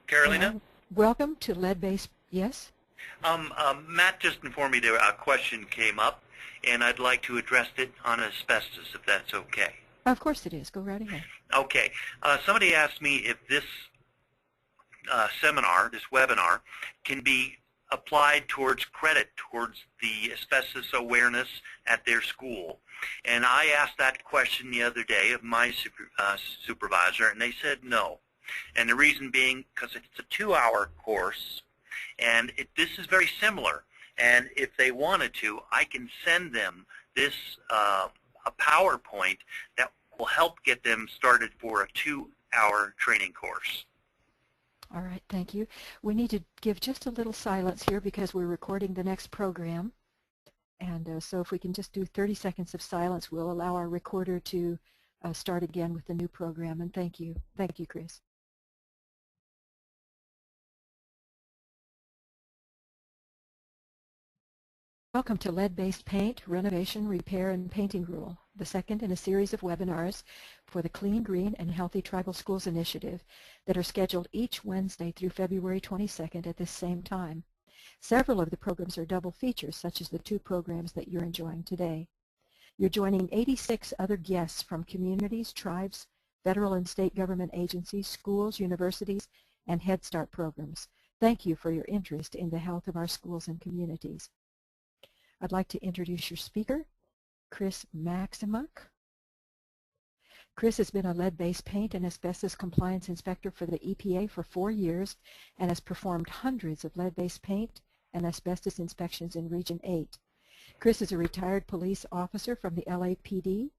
Carolina? Welcome to Lead-Based, yes? Matt just informed me a question came up, and I'd like to address it on asbestos, if that's okay. Of course it is. Go right ahead. Okay. Somebody asked me if this seminar, this webinar, can be applied towards credit towards the asbestos awareness at their school. And I asked that question the other day of my supervisor, and they said no. And the reason being because it's a 2-hour course, and this is very similar. And if they wanted to, I can send them this a PowerPoint that will help get them started for a 2-hour training course. All right, thank you. We need to give just a little silence here because we're recording the next program. And so if we can just do 30 seconds of silence, we'll allow our recorder to start again with the new program. And thank you. Thank you, Chris. Welcome to Lead-Based Paint, Renovation, Repair, and Painting Rule, the second in a series of webinars for the Clean, Green, and Healthy Tribal Schools Initiative that are scheduled each Wednesday through February 22nd at this same time. Several of the programs are double features, such as the 2 programs that you're enjoying today. You're joining 86 other guests from communities, tribes, federal and state government agencies, schools, universities, and Head Start programs. Thank you for your interest in the health of our schools and communities. I'd like to introduce your speaker, Chris Maximuk. Chris has been a lead-based paint and asbestos compliance inspector for the EPA for 4 years and has performed hundreds of lead-based paint and asbestos inspections in Region 8. Chris is a retired police officer from the LAPD,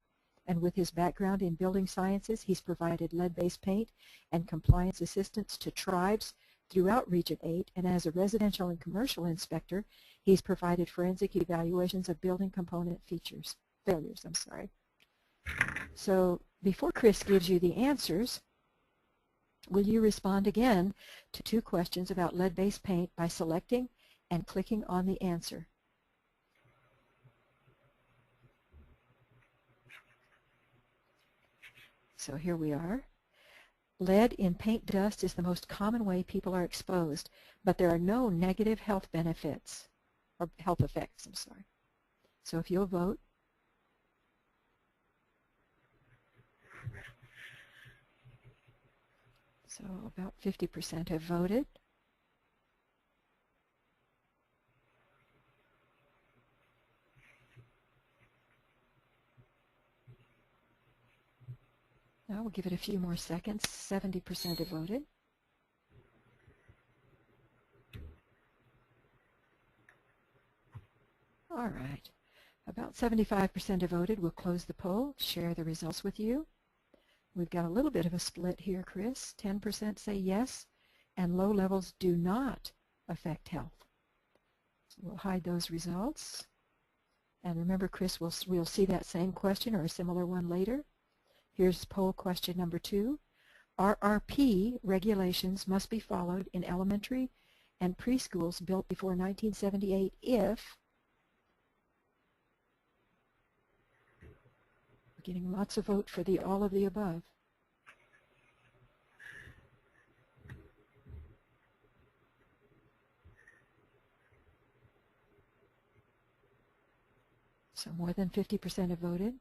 and with his background in building sciences, he's provided lead-based paint and compliance assistance to tribes throughout Region 8, and as a residential and commercial inspector, he's provided forensic evaluations of building component failures. So before Chris gives you the answers, will you respond again to 2 questions about lead-based paint by selecting and clicking on the answer? So here we are. Lead in paint dust is the most common way people are exposed, but there are no negative health benefits, or health effects, I'm sorry. So if you'll vote. So about 50% have voted. Now we'll give it a few more seconds. 70% have voted. All right. About 75% have voted. We'll close the poll, share the results with you. We've got a little bit of a split here, Chris. 10% say yes, and low levels do not affect health. So we'll hide those results. And remember, Chris, we'll see that same question or a similar one later. Here's poll question number 2. RRP regulations must be followed in elementary and preschools built before 1978 if we're getting lots of vote for the all of the above. So more than 50% have voted.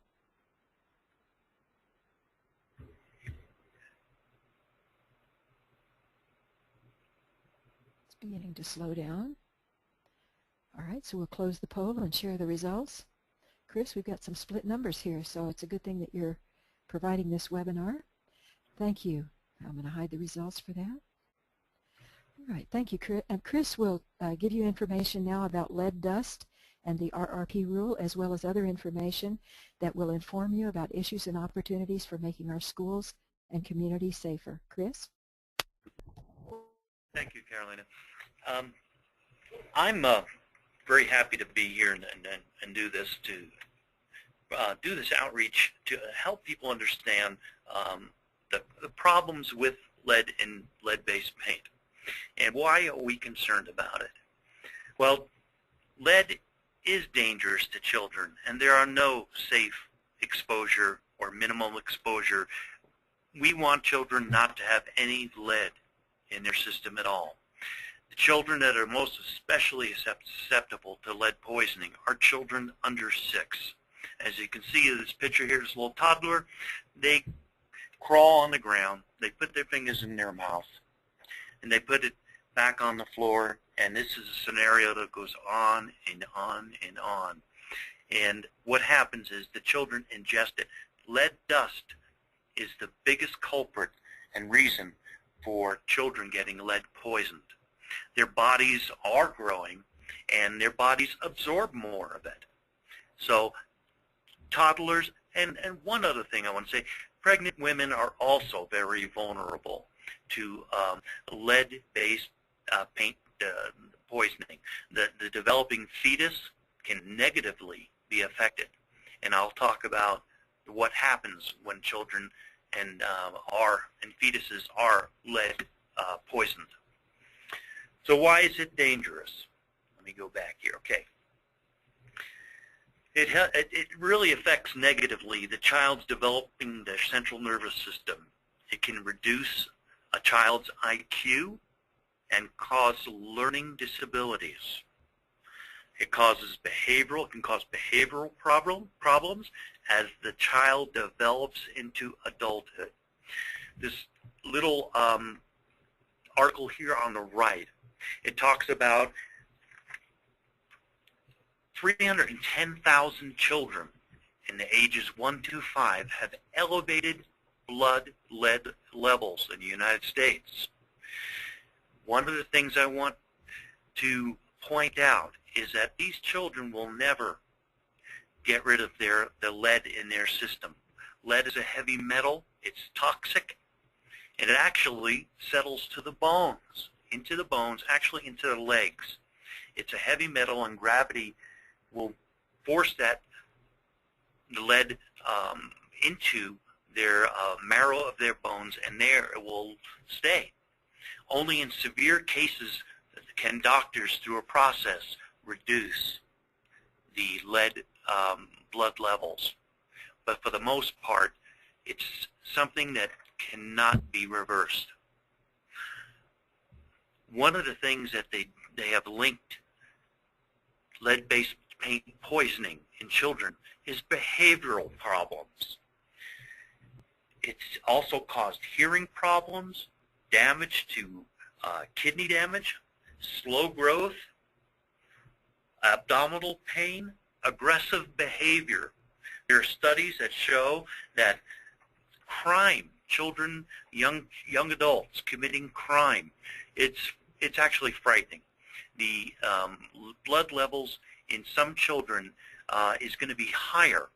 Beginning to slow down. All right, so we'll close the poll and share the results. Chris, we've got some split numbers here, so it's a good thing that you're providing this webinar. Thank you. I'm going to hide the results for that. All right, thank you, Chris. And Chris will give you information now about lead dust and the RRP rule, as well as other information that will inform you about issues and opportunities for making our schools and communities safer. Chris? Thank you, Carolina. I'm very happy to be here and do this outreach to help people understand the problems with lead and lead-based paint, and why are we concerned about it. Well, lead is dangerous to children, and there are no safe exposure or minimal exposure. We want children not to have any lead in their system at all. The children that are most especially susceptible to lead poisoning are children under 6. As you can see in this picture here, this little toddler, they crawl on the ground, they put their fingers in their mouth, and they put it back on the floor, and this is a scenario that goes on and on and on. And what happens is the children ingest it. Lead dust is the biggest culprit and reason for children getting lead poisoned. Their bodies are growing, and their bodies absorb more of it. So toddlers, and one other thing I want to say, pregnant women are also very vulnerable to lead-based paint poisoning. The developing fetus can negatively be affected, and I'll talk about what happens when children and fetuses are lead poisoned. So why is it dangerous? Let me go back here. Okay. It really affects negatively the child's developing their central nervous system. It can reduce a child's IQ and cause learning disabilities. It can cause behavioral problems as the child develops into adulthood. This little article here on the right, it talks about 310,000 children in the ages 1 to 5 have elevated blood lead levels in the United States. One of the things I want to point out is that these children will never get rid of the lead in their system. Lead is a heavy metal, it's toxic, and it actually settles to the bones, actually into the legs. It's a heavy metal, and gravity will force the lead into their marrow of their bones, and there it will stay. Only in severe cases can doctors, through a process, reduce the lead blood levels. But for the most part, it's something that cannot be reversed. One of the things that they have linked lead-based paint poisoning in children is behavioral problems. It's also caused hearing problems, damage to kidney damage, slow growth, abdominal pain, aggressive behavior. There are studies that show that crime, children, young adults committing crime, it's actually frightening. The blood levels in some children is going to be higher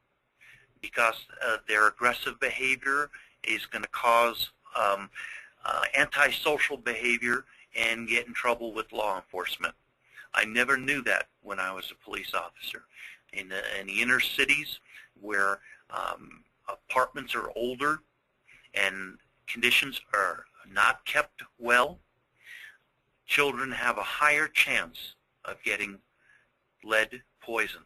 because their aggressive behavior is going to cause antisocial behavior and get in trouble with law enforcement. I never knew that when I was a police officer. In the inner cities where apartments are older and conditions are not kept well, children have a higher chance of getting lead poisoned.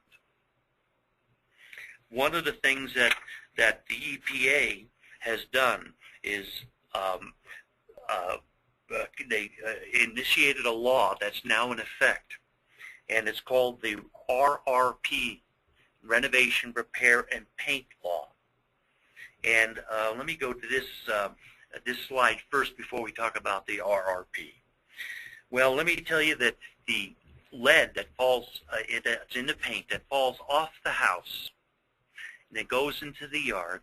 One of the things that the EPA has done is they initiated a law that's now in effect, and it's called the RRP, Renovation, Repair, and Paint Law. And let me go to this slide first before we talk about the RRP. Well, let me tell you that the lead that falls, it's in the paint, that falls off the house, and it goes into the yard,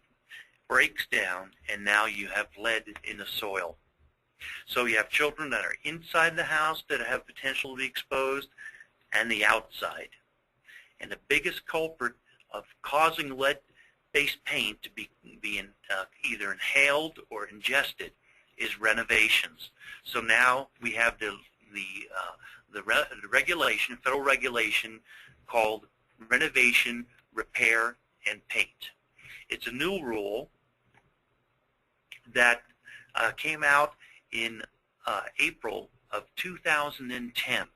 breaks down, and now you have lead in the soil. So you have children that are inside the house that have potential to be exposed, and the outside. And the biggest culprit of causing lead-based paint to be either inhaled or ingested is renovations. So now we have the regulation, federal regulation, called Renovation, Repair, and Paint. It's a new rule that came out in April of 2010.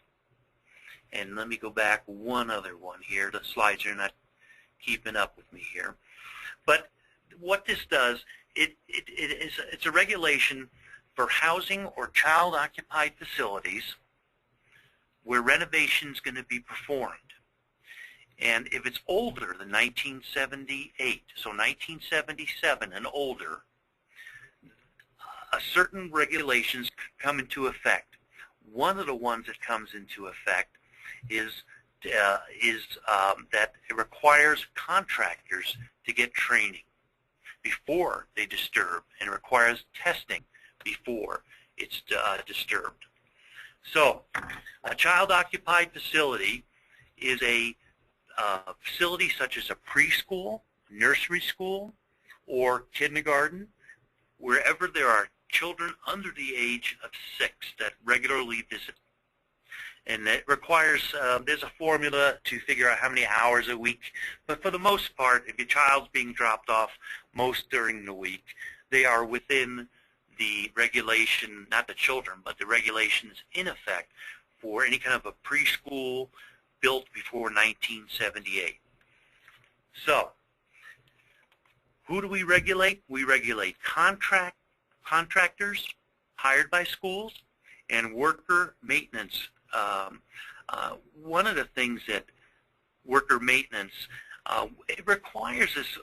And let me go back one other one here. The slides are not keeping up with me here. But what this does, it's a regulation for housing or child-occupied facilities where renovation is going to be performed. And if it's older than 1978, so 1977 and older, certain regulations come into effect. One of the ones that comes into effect is that it requires contractors to get training before they disturb, and requires testing before it's disturbed. So a child-occupied facility is a facility such as a preschool, nursery school, or kindergarten, wherever there are children under the age of 6 that regularly visit. And it requires, there's a formula to figure out how many hours a week, but for the most part, if your child's being dropped off most during the week, they are within the regulation, not the children, but the regulations in effect for any kind of a preschool built before 1978. So, who do we regulate? We regulate contractors hired by schools and worker maintenance. One of the things that worker maintenance, it requires this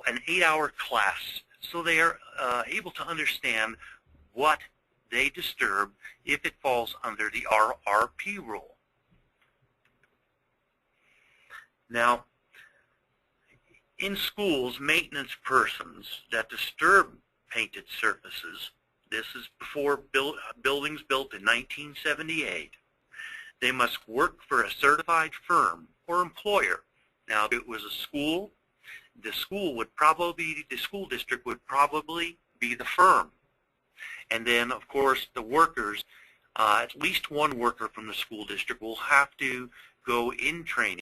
an 8-hour class, so they are able to understand what they disturb if it falls under the RRP rule. Now, in schools, maintenance persons that disturb painted surfaces, this is before buildings built in 1978, they must work for a certified firm or employer. Now, if it was a school, the school district would probably be the firm. And then, of course, the workers, at least one worker from the school district will have to go in training